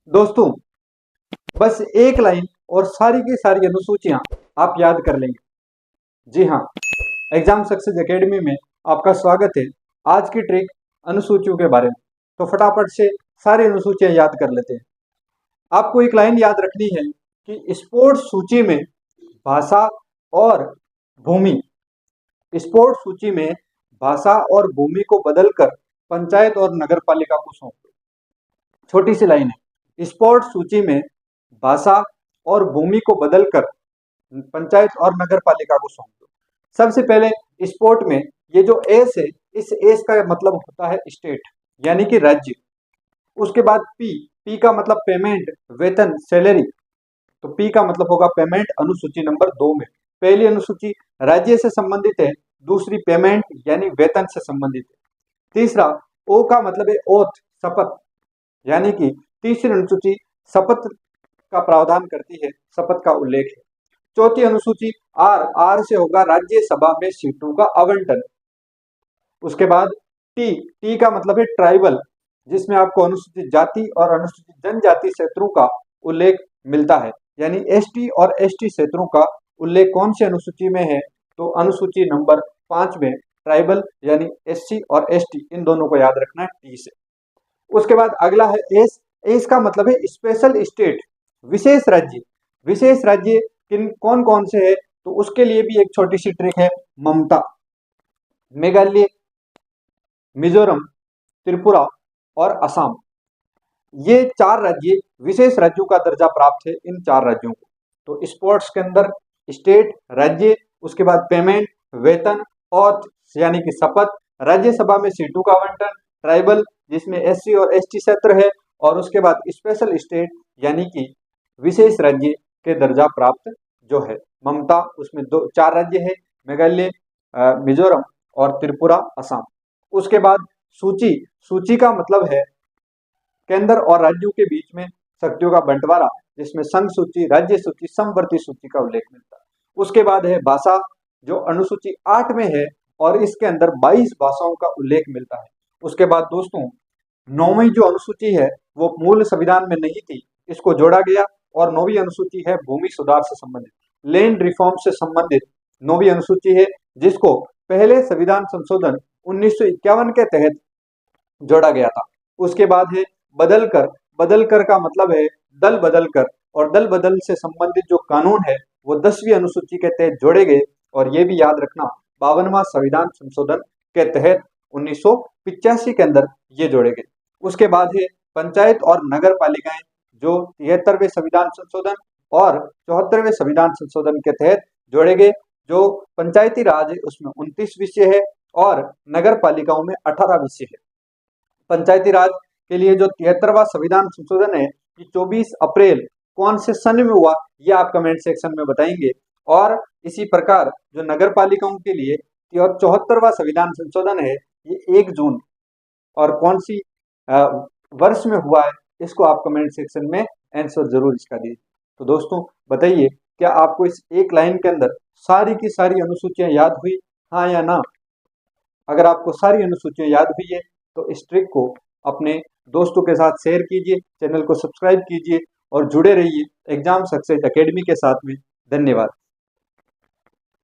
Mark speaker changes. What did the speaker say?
Speaker 1: दोस्तों, बस एक लाइन और सारी की सारी अनुसूचियां आप याद कर लेंगे। जी हाँ, एग्जाम सक्सेस एकेडमी में आपका स्वागत है। आज की ट्रिक अनुसूचियों के बारे में, तो फटाफट से सारी अनुसूचियां याद कर लेते हैं। आपको एक लाइन याद रखनी है कि स्पोर्ट्स सूची में भाषा और भूमि, स्पोर्ट्स सूची में भाषा और भूमि को बदलकर पंचायत और नगर पालिका को सौंप दो। छोटी सी लाइन है, स्पोर्ट्स सूची में भाषा और भूमि को बदलकर पंचायत और नगर पालिका को सौंप दो। सबसे पहले स्पोर्ट में ये जो एस है, इस एस का मतलब होता है स्टेट, यानी कि राज्य। उसके बाद पी, पी का मतलब पेमेंट, वेतन, सैलरी। तो पी का मतलब होगा पेमेंट। अनुसूची नंबर 2 में पहली अनुसूची राज्य से संबंधित है, दूसरी पेमेंट यानी वेतन से संबंधित है। तीसरा ओ का मतलब है ओथ, शपथ, यानी कि तीसरी अनुसूची शपथ का प्रावधान करती है, शपथ का उल्लेख है। चौथी अनुसूची आर, आर से होगा राज्यसभा में सीटों का आवंटन। उसके बाद टी, टी का मतलब है ट्राइबल, जिसमें आपको अनुसूचित जाति और अनुसूचित जनजाति क्षेत्रों का उल्लेख मिलता है। यानी एसटी और एसटी क्षेत्रों का उल्लेख कौन सी अनुसूची में है? तो अनुसूची नंबर 5 में ट्राइबल यानी एससी और एसटी, इन दोनों को याद रखना है टी से। उसके बाद अगला है एस, एस का मतलब है स्पेशल स्टेट, विशेष राज्य। विशेष राज्य किन कौन कौन से है? तो उसके लिए भी एक छोटी सी ट्रिक है, ममता। मेघालय, मिजोरम, त्रिपुरा और असम, ये 4 राज्य विशेष राज्यों का दर्जा प्राप्त है। इन 4 राज्यों को तो स्पोर्ट्स के अंदर स्टेट, राज्य, उसके बाद पेमेंट, वेतन, और यानी कि शपथ, राज्यसभा में सीटों का आवंटन, ट्राइबल जिसमें एससी और एसटी क्षेत्र है, और उसके बाद स्पेशल स्टेट यानी कि विशेष राज्य के दर्जा प्राप्त जो है ममता। उसमें 4 राज्य है, मेघालय, मिजोरम और त्रिपुरा, असम। उसके बाद सूची, सूची का मतलब है केंद्र और राज्यों के बीच में शक्तियों का बंटवारा, जिसमें संघ सूची, राज्य सूची, समवर्ती सूची का उल्लेख मिलता है। उसके बाद है भाषा, जो अनुसूची 8 में है, और इसके अंदर 22 भाषाओं का उल्लेख मिलता है। उसके बाद दोस्तों 9वीं जो अनुसूची है वो मूल संविधान में नहीं थी, इसको जोड़ा गया, और 9वीं अनुसूची है भूमि सुधार से संबंधित, लैंड रिफॉर्म से संबंधित 9वीं अनुसूची है, जिसको पहले संविधान संशोधन 1951 के तहत जोड़ा गया था। उसके बाद है बदल कर, बदल कर का मतलब है दल बदल कर, और दल बदल से संबंधित जो कानून है वो 10वीं अनुसूची के तहत जोड़े गए, और ये भी याद रखना 52वां संविधान संशोधन के तहत 1985 के अंदर ये जोड़े गए। उसके बाद है पंचायत और नगर पालिकाएं, जो 73वें संविधान संशोधन और 74वें संविधान संशोधन के तहत जोड़े गए। जो पंचायती राज है उसमें 29 विषय है, और नगर पालिकाओं में 18 विषय है। पंचायती राज के लिए जो 73वां संविधान संशोधन है, ये 24 अप्रैल कौन से सन में हुआ, ये आप कमेंट सेक्शन में बताएंगे। और इसी प्रकार जो नगर पालिकाओं के लिए 74वां संविधान संशोधन है, ये 1 जून और कौन सी वर्ष में हुआ है, इसको आप कमेंट सेक्शन में आंसर जरूर इसका दीजिए। तो दोस्तों बताइए, क्या आपको इस एक लाइन के अंदर सारी की सारी अनुसूचियां याद हुई, हाँ या ना? अगर आपको सारी अनुसूचियां याद हुई है तो इस ट्रिक को अपने दोस्तों के साथ शेयर कीजिए, चैनल को सब्सक्राइब कीजिए और जुड़े रहिए एग्जाम सक्सेस एकेडमी के साथ में। धन्यवाद।